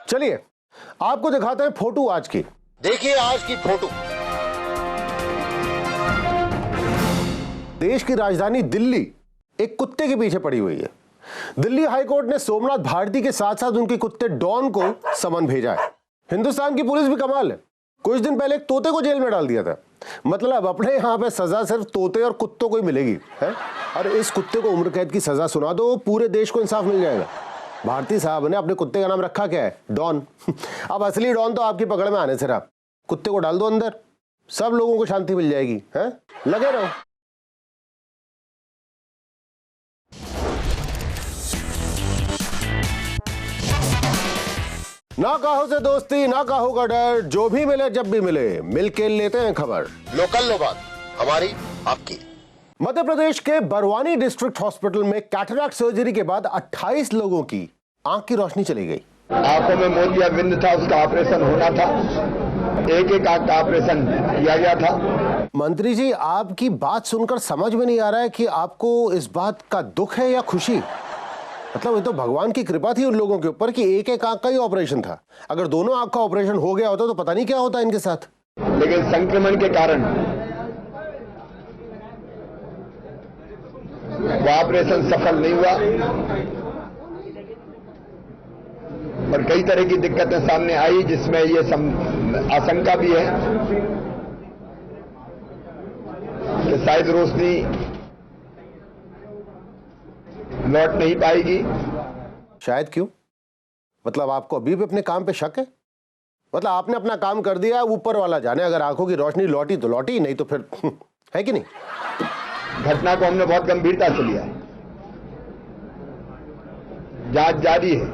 चलिए आपको दिखाते हैं फोटो आज की। देखिए आज की फोटो। देश की राजधानी दिल्ली एक कुत्ते के पीछे पड़ी हुई है। दिल्ली हाईकोर्ट ने सोमनाथ भारती के साथ साथ उनके कुत्ते डॉन को समन भेजा है। हिंदुस्तान की पुलिस भी कमाल है, कुछ दिन पहले एक तोते को जेल में डाल दिया था। मतलब अपने यहाँ पे सजा सिर्फ तोते और कुत्तों को ही मिलेगी है। और इस कुत्ते को उम्र कैद की सजा सुना दो, पूरे देश को इंसाफ मिल जाएगा। भारती साहब ने अपने कुत्ते का नाम रखा क्या है? डॉन। अब असली डॉन तो आपकी पकड़ में आने से रहा। कुत्ते को डाल दो अंदर, सब लोगों को शांति मिल जाएगी है। लगे रहो। ना कहो से दोस्ती, ना कहो का डर, जो भी मिले जब भी मिले, मिलके लेते हैं खबर। लोकल लो बात, हमारी आपकी। मध्य प्रदेश के बरवानी डिस्ट्रिक्ट हॉस्पिटल में कैटरैक्ट सर्जरी के बाद 28 लोगों की आंख की रोशनी चली गई। आंखों में मोतियाबिंद था, उसका ऑपरेशन होना था। एक आंख का ऑपरेशन किया गया था। मंत्री जी, आपकी बात सुनकर समझ में नहीं आ रहा है कि आपको इस बात का दुख है या खुशी। मतलब ये तो भगवान की कृपा थी उन लोगों के ऊपर कि एक आंख का ही ऑपरेशन था। अगर दोनों आंख का ऑपरेशन हो गया होता तो पता नहीं क्या होता इनके साथ। लेकिन संक्रमण के कारण वो ऑपरेशन सफल नहीं हुआ और कई तरह की दिक्कतें सामने आई, जिसमें ये आशंका भी है कि शायद रोशनी लौट नहीं पाएगी। शायद क्यों? मतलब आपको अभी भी अपने काम पे शक है? मतलब आपने अपना काम कर दिया, ऊपर वाला जाने। अगर आंखों की रोशनी लौटी तो लौटी, नहीं तो फिर है कि नहीं? घटना को हमने बहुत गंभीरता से लिया, जांच जारी है।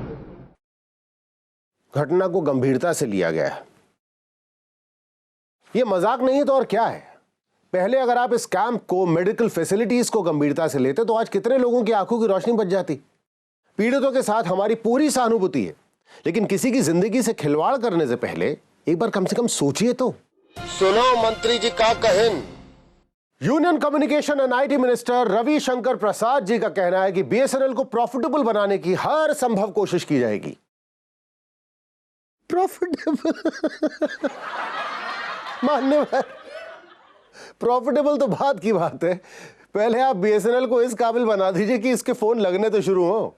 घटना को गंभीरता से लिया गया है, ये मजाक नहीं तो और क्या है। पहले अगर आप इस कैंप को, मेडिकल फैसिलिटीज को गंभीरता से लेते तो आज कितने लोगों की आंखों की रोशनी बच जाती। पीड़ितों के साथ हमारी पूरी सहानुभूति है, लेकिन किसी की जिंदगी से खिलवाड़ करने से पहले एक बार कम से कम सोचिए तो। सुनो मंत्री जी का कहन। Union communication and IT minister Ravishankar Prasad ji का कहना है कि बीएसएनएल को प्रॉफिटेबल बनाने की हर संभव कोशिश की जाएगी। प्रॉफिटेबल मानने में प्रॉफिटेबल तो बात की बात है, पहले आप बीएसएनएल को इस काबिल बना दीजिए कि इसके फोन लगने तो शुरू हो।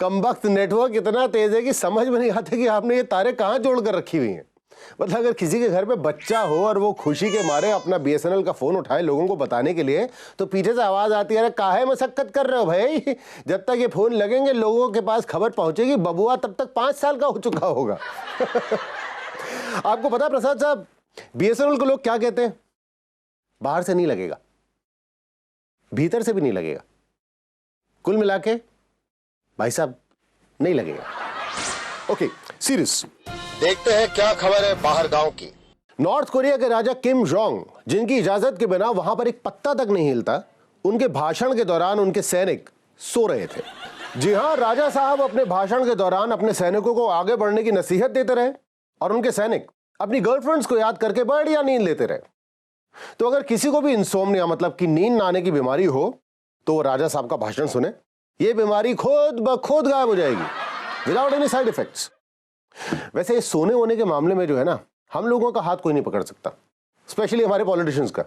कमबख्त नेटवर्क इतना तेज है कि समझ में नहीं आता कि आपने ये तारे कहां जोड़कर रखी हुई हैं। मतलब अगर किसी के घर पे बच्चा हो और वो खुशी के मारे अपना बीएसएनएल का फोन उठाए लोगों को बताने के लिए, तो पीछे से आवाज आती है, अरे काहे मशक्कत कर रहे हो भाई, जब तक ये फोन लगेंगे लोगों के पास खबर पहुंचेगी, बबुआ तब तक 5 साल का हो चुका होगा। आपको पता प्रसाद साहब, बीएसएनएल को लोग क्या कहते हैं? बाहर से नहीं लगेगा, भीतर से भी नहीं लगेगा, कुल मिला के भाई साहब नहीं लगेगा। ओके सीरियस, देखते हैं क्या खबर है बाहर गांव की। नॉर्थ कोरिया के राजा किम जोंग, जिनकी इजाजत के बिना वहां पर एक पत्ता तक नहीं हिलता, उनके भाषण के दौरान उनके सैनिक सो रहे थे। जी हां, राजा साहब अपने भाषण के दौरान अपने सैनिकों को आगे बढ़ने की नसीहत देते रहे और उनके सैनिक अपनी गर्लफ्रेंड्स को याद करके बढ़िया नींद लेते रहे। तो अगर किसी को भी इंसोम्निया मतलब कि नींद ना आने की बीमारी हो तो वो राजा साहब का भाषण सुने, ये बीमारी खुद ब खुद गायब हो जाएगी विदाउट एनी साइड इफेक्ट्स। वैसे ये सोने होने के मामले में जो है ना, हम लोगों का हाथ कोई नहीं पकड़ सकता, स्पेशली हमारे पॉलिटिशियंस का।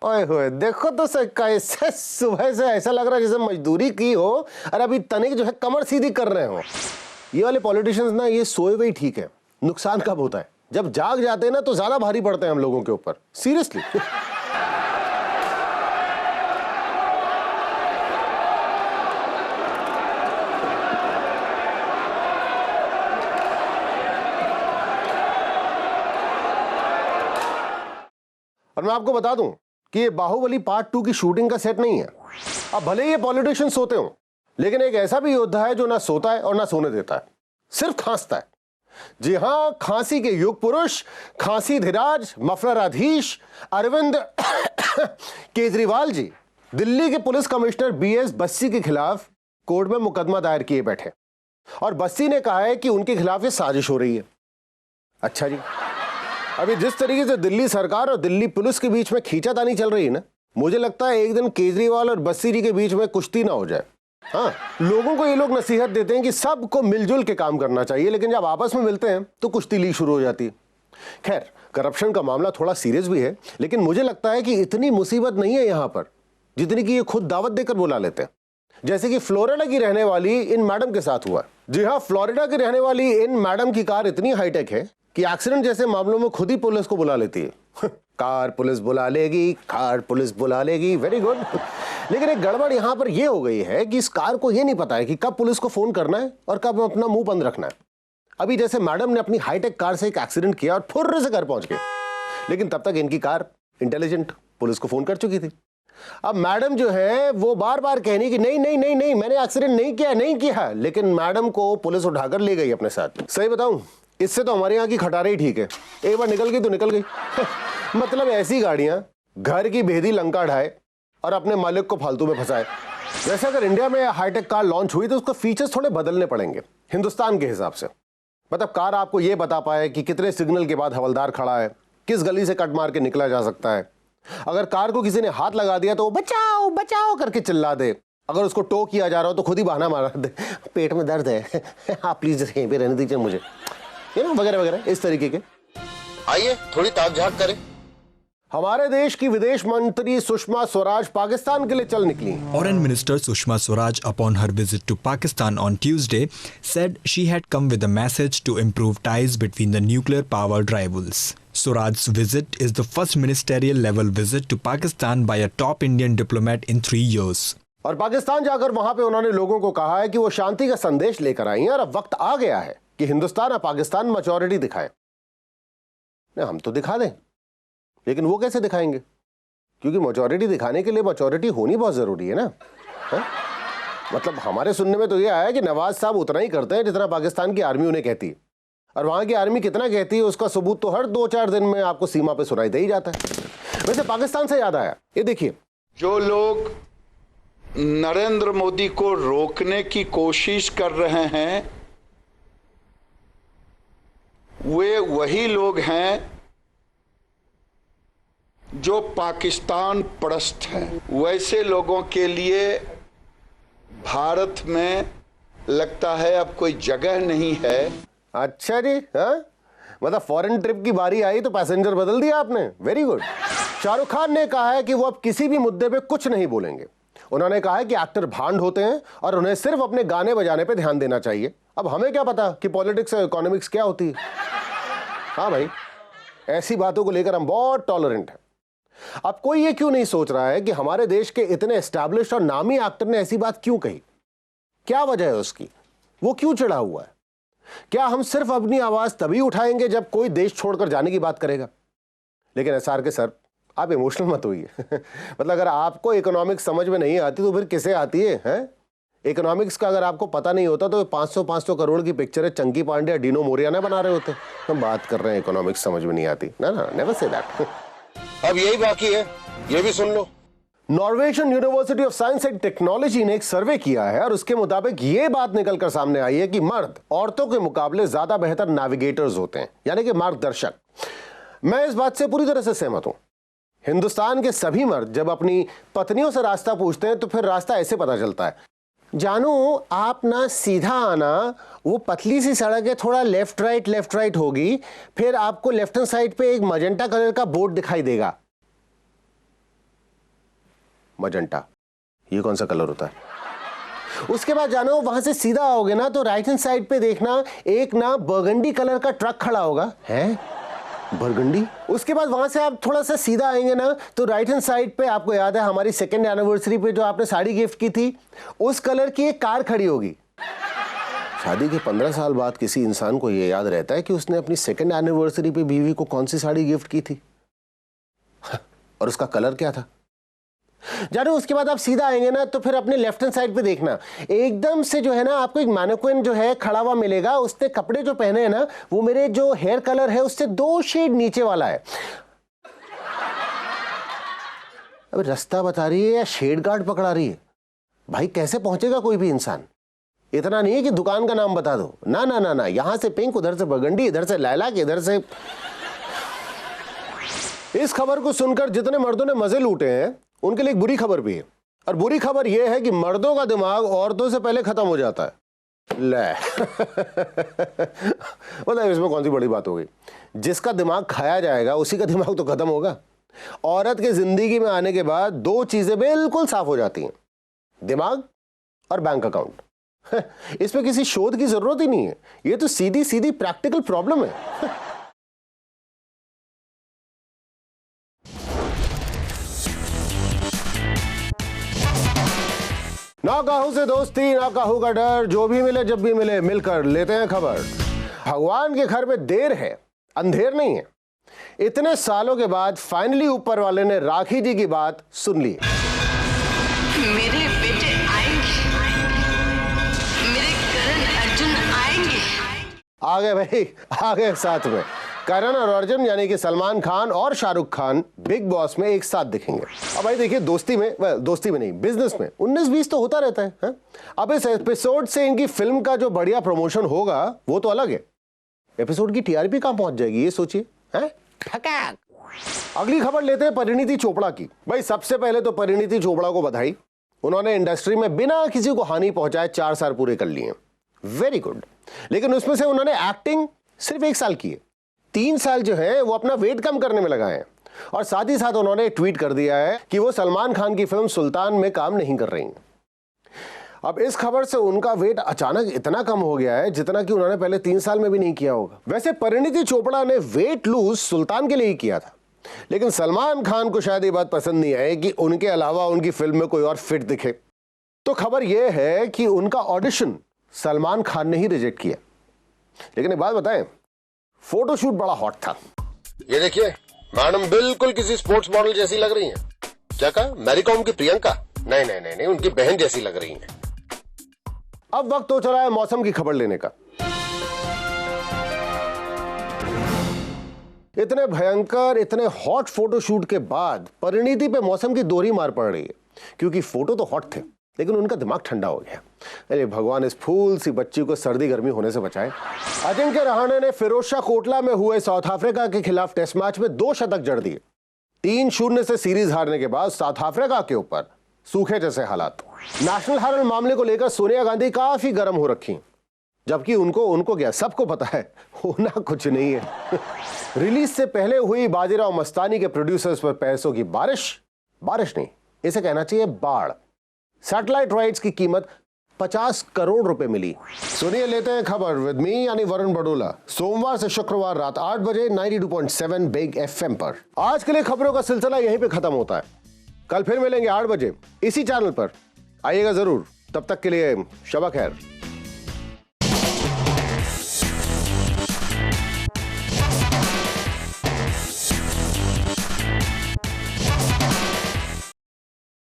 ओए होए, देखो तो सर, कैसे सुबह से ऐसा लग रहा है जैसे मजदूरी की हो और अभी तनिक जो है कमर सीधी कर रहे हो। ये वाले पॉलिटिशियंस ना, ये सोए हुए ही ठीक है, नुकसान कब होता है? जब जाग जाते हैं ना तो ज्यादा भारी पड़ते हैं हम लोगों के ऊपर, सीरियसली। और मैं आपको बता दूं कि ये बाहुबली पार्ट 2 की शूटिंग का सेट नहीं है। अब भले ही ये पॉलिटिशियन सोते हो, लेकिन एक ऐसा भी योद्धा है जो ना सोता है और ना सोने देता है, सिर्फ खांसता है। जी हां, खांसी के युग पुरुष, खांसी धीराज, मफलराधीश अरविंद केजरीवाल जी दिल्ली के पुलिस कमिश्नर BS बस्सी के खिलाफ कोर्ट में मुकदमा दायर किए बैठे और बस्सी ने कहा है कि उनके खिलाफ ये साजिश हो रही है। अच्छा जी, अभी जिस तरीके से दिल्ली सरकार और दिल्ली पुलिस के बीच में खींचातानी चल रही है ना, मुझे लगता है एक दिन केजरीवाल और बस्सी जी के बीच में कुश्ती ना हो जाए। हाँ, लोगों को ये लोग नसीहत देते हैं कि सबको मिलजुल के काम करना चाहिए, लेकिन जब आपस में मिलते हैं तो कुश्ती लीग शुरू हो जाती है। खैर, करप्शन का मामला थोड़ा सीरियस भी है, लेकिन मुझे लगता है कि इतनी मुसीबत नहीं है यहां पर जितनी कि ये खुद दावत देकर बुला लेते हैं, जैसे कि फ्लोरिडा की रहने वाली इन मैडम के साथ हुआ। जी हाँ, फ्लोरिडा की रहने वाली इन मैडम की कार इतनी हाईटेक है कि एक्सीडेंट जैसे मामलों में खुद ही पुलिस को बुला लेती है। कार पुलिस बुला लेगी, कार पुलिस बुला लेगी, वेरी गुड। लेकिन एक गड़बड़ यहां पर यह हो गई है कि इस कार को यह नहीं पता है कि कब पुलिस को फोन करना है और कब अपना मुंह बंद रखना है। अभी जैसे मैडम ने अपनी हाईटेक कार से एक एक्सीडेंट किया और फुर्र से घर पहुंच गए, लेकिन तब तक इनकी कार इंटेलिजेंट पुलिस को फोन कर चुकी थी। अब मैडम जो है वो बार बार कहनी कि नहीं नहीं नहीं नहीं, मैंने एक्सीडेंट नहीं किया, लेकिन मैडम को पुलिस उठाकर ले गई अपने साथ। सही बताऊं, इससे तो हमारे यहाँ की खटारे ही ठीक है, एक बार निकल गई तो निकल गई। मतलब ऐसी गाड़ियां घर की भेदी लंका ढाए और अपने मालिक को फालतू में फंसाए। वैसे अगर इंडिया में हाईटेक कार लॉन्च हुई तो उसके फीचर्स थोड़े बदलने पड़ेंगे हिंदुस्तान के हिसाब से। मतलब कार आपको यह बता पाए कि कितने सिग्नल के बाद हवलदार खड़ा है, किस गली से कट मार के निकला जा सकता है। अगर कार को किसी ने हाथ लगा दिया तो वो बचाओ बचाओ करके चिल्ला दे। अगर उसको टो किया जा रहा हो तो खुद ही बहाना मारा दे, पेट में दर्द है, आप प्लीज यहीं पे रहने दीजिए मुझे, वगैरह वगैरह इस तरीके के। आइए थोड़ी ताक झांक करें। हमारे देश की विदेश मंत्री सुषमा स्वराज पाकिस्तान के लिए चल निकली। Foreign Minister Sushma Swaraj, upon her visit to Pakistan on Tuesday, said she had come with a message to improve ties between the nuclear-powered rivals. Swaraj's visit is the first ministerial-level visit to Pakistan by a top Indian diplomat in 3 years. और पाकिस्तान जाकर वहां पे उन्होंने लोगों को कहा है कि वो शांति का संदेश लेकर आई हैं और अब वक्त आ गया है कि हिंदुस्तान और पाकिस्तान मैच्योरिटी दिखाए। हम तो दिखा दें, लेकिन वो कैसे दिखाएंगे? क्योंकि मैच्योरिटी दिखाने के लिए मैच्योरिटी होनी बहुत जरूरी है ना। है? मतलब हमारे सुनने में तो ये आया कि नवाज साहब उतना ही करते हैं जितना पाकिस्तान की आर्मी उन्हें कहती है, और वहां की आर्मी कितना कहती है उसका सबूत तो हर 2-4 दिन में आपको सीमा पे सुनाई दे ही जाता है। वैसे पाकिस्तान से याद आया, ये देखिए, जो लोग नरेंद्र मोदी को रोकने की कोशिश कर रहे हैं वे वही लोग हैं जो पाकिस्तान परस्त हैं। वैसे लोगों के लिए भारत में लगता है अब कोई जगह नहीं है। अच्छा जी, हाँ, मतलब फॉरेन ट्रिप की बारी आई तो पैसेंजर बदल दिया आपने, वेरी गुड। शाहरुख खान ने कहा है कि वो अब किसी भी मुद्दे पे कुछ नहीं बोलेंगे। उन्होंने कहा है कि एक्टर भांड होते हैं और उन्हें सिर्फ अपने गाने बजाने पे ध्यान देना चाहिए। अब हमें क्या पता कि पॉलिटिक्स और इकोनॉमिक्स क्या होती है। हाँ भाई, ऐसी बातों को लेकर हम बहुत टॉलरेंट हैं। अब कोई ये क्यों नहीं सोच रहा है कि हमारे देश के इतने एस्टैब्लिश्ड और नामी एक्टर ने ऐसी बात क्यों कही, क्या वजह है उसकी, वो क्यों चिढ़ा हुआ है? क्या हम सिर्फ अपनी आवाज तभी उठाएंगे जब कोई देश छोड़कर जाने की बात करेगा? लेकिन एसआर के सर, आप इमोशनल मत होइए। मतलब अगर आपको इकोनॉमिक्स समझ में नहीं आती तो फिर किसे आती है, हैं? इकोनॉमिक्स का अगर आपको पता नहीं होता तो 500 करोड़ की पिक्चर चंकी पांडे, डीनो मोरिया ना बना रहे होते। हम बात कर रहे हैं इकोनॉमिक्स समझ में नहीं आती। ना ना, नेवर से दैट। अब यही बाकी है, ये भी सुन लो। Norwegian University of Science and Technology ने एक सर्वे किया है और उसके मुताबिक ये बात निकलकर सामने आई है कि मर्द औरतों के मुकाबले ज्यादा बेहतर नेविगेटर्स होते हैं, यानी कि मार्गदर्शक। मैं इस बात से पूरी तरह से सहमत हूं। हिंदुस्तान के सभी मर्द जब अपनी पत्नियों से रास्ता पूछते हैं तो फिर रास्ता ऐसे पता चलता है, जानू आप ना सीधा आना, वो पतली सी सड़क है, थोड़ा लेफ्ट राइट होगी, फिर आपको लेफ्ट हैंड साइड पे एक मजेंटा कलर का बोर्ड दिखाई देगा। मजेंटा, ये कौन सा कलर होता है? उसके बाद जानो वहां से सीधा आओगे ना तो राइट हैंड साइड पे देखना एक ना बर्गंडी कलर का ट्रक खड़ा होगा। है बर्गंडी? उसके बाद वहां से आप थोड़ा सा सीधा आएंगे ना तो राइट हैंड साइड पे, आपको याद है हमारी 2nd एनिवर्सरी पे जो आपने साड़ी गिफ्ट की थी, उस कलर की एक कार खड़ी होगी। शादी के 15 साल बाद किसी इंसान को यह याद रहता है कि उसने अपनी 2nd एनिवर्सरी पे बीवी को कौन सी साड़ी गिफ्ट की थी और उसका कलर क्या था? जानो उसके बाद आप सीधा आएंगे ना तो फिर अपने लेफ्ट हैंड साइड पे देखना, एकदम से जो है ना आपको एक मैनेक्विन जो है खड़ा हुआ मिलेगा। उसने कपड़े जो पहने हैं ना वो मेरे जो हेयर कलर है उससे 2 शेड नीचे वाला है। अब रास्ता बता रही है या शेड गार्ड पकड़ा रही है? भाई कैसे पहुंचेगा कोई भी इंसान? इतना नहीं है कि दुकान का नाम बता दो, ना ना ना ना, यहां से पिंक, उधर से बर्गंडी, इधर से लाइलाक, इधर से। इस खबर को सुनकर जितने मर्दों ने मजे लूटे हैं उनके लिए एक बुरी खबर भी है, और बुरी खबर यह है कि मर्दों का दिमाग औरतों से पहले खत्म हो जाता है। ले मतलब इसमें कौन सी बड़ी बात हो गई? जिसका दिमाग खाया जाएगा उसी का दिमाग तो खत्म होगा। औरत के जिंदगी में आने के बाद 2 चीजें बिल्कुल साफ हो जाती हैं, दिमाग और बैंक अकाउंट। इसमें किसी शोध की जरूरत ही नहीं है, ये तो सीधी सीधी प्रैक्टिकल प्रॉब्लम है। ना काहू से दोस्ती, ना काहू का डर, जो भी मिले जब भी मिले मिलकर लेते हैं खबर। भगवान के घर में देर है, अंधेर नहीं है। इतने सालों के बाद फाइनली ऊपर वाले ने राखी जी की बात सुन ली। मेरे बेटे आएंगे, मेरे करण अर्जुन आएंगे। आ गए भाई, आ गए साथ में। करण और अर्जुन यानी कि सलमान खान और शाहरुख खान बिग बॉस में एक साथ दिखेंगे। अब भाई देखिए, दोस्ती में नहीं, बिजनेस में 19-20 तो होता रहता है। अब इस एपिसोड से इनकी फिल्म का जो बढ़िया प्रमोशन होगा वो तो अलग है। एपिसोड की टीआरपी कहां पहुंच जाएगी ये सोचिए। अगली खबर लेते हैं परिणीति चोपड़ा की। भाई सबसे पहले तो परिणीति चोपड़ा को बधाई, उन्होंने इंडस्ट्री में बिना किसी को हानि पहुंचाए 4 साल पूरे कर लिए, वेरी गुड। लेकिन उसमें से उन्होंने एक्टिंग सिर्फ 1 साल की है, 3 साल जो है वो अपना वेट कम करने में लगाए हैं। और साथ ही साथ उन्होंने ट्वीट कर दिया है कि वो सलमान खान की फिल्म सुल्तान में काम नहीं कर रही हैं। अब इस खबर से उनका वेट अचानक इतना कम हो गया है जितना कि उन्होंने पहले 3 साल में भी नहीं किया होगा। वैसे परिणीति चोपड़ा ने वेट लूज सुल्तान के लिए ही किया था, लेकिन सलमान खान को शायद ये बात पसंद नहीं आई कि उनके अलावा उनकी फिल्म में कोई और फिट दिखे। तो खबर यह है कि उनका ऑडिशन सलमान खान ने ही रिजेक्ट किया। लेकिन एक बात बताएं, फोटोशूट बड़ा हॉट था। ये देखिए, मैडम बिल्कुल किसी स्पोर्ट्स मॉडल जैसी लग रही हैं। क्या कहा? मैरी कॉम की प्रियंका? नहीं, उनकी बहन जैसी लग रही हैं। अब वक्त हो चला है मौसम की खबर लेने का। इतने भयंकर, इतने हॉट फोटोशूट के बाद परिणीति पे मौसम की दोहरी मार पड़ रही है, क्योंकि फोटो तो हॉट थे लेकिन उनका दिमाग ठंडा हो गया। अरे भगवान इस फूल सी बच्ची को सर्दी गर्मी होने से बचाए। अजिंक्य रहाणे ने फिरोजशाह कोटला में हुए साउथ अफ्रीका के खिलाफ टेस्ट मैच में 2 शतक जड़ दिए। 3-0 से सीरीज हारने के बाद साउथ अफ्रीका के ऊपर सूखे जैसे हालात। नेशनल हेराल्ड मामले को लेकर सोनिया गांधी काफी गर्म हो रखी, जबकि उनको क्या, सबको पता है होना कुछ नहीं है। रिलीज से पहले हुई बाजीराव मस्तानी के प्रोड्यूसर्स पर पैसों की बारिश नहीं, इसे कहना चाहिए बाढ़। सैटेलाइट राइट्स की कीमत 50 करोड़ रुपए मिली। सुनिए, लेते हैं खबर विद मी यानी वरुण बडोला, सोमवार से शुक्रवार रात 8 बजे 92.7 बिग FM पर। आज के लिए खबरों का सिलसिला यहीं पे खत्म होता है। कल फिर मिलेंगे 8 बजे इसी चैनल पर, आइएगा जरूर। तब तक के लिए शबा खैर।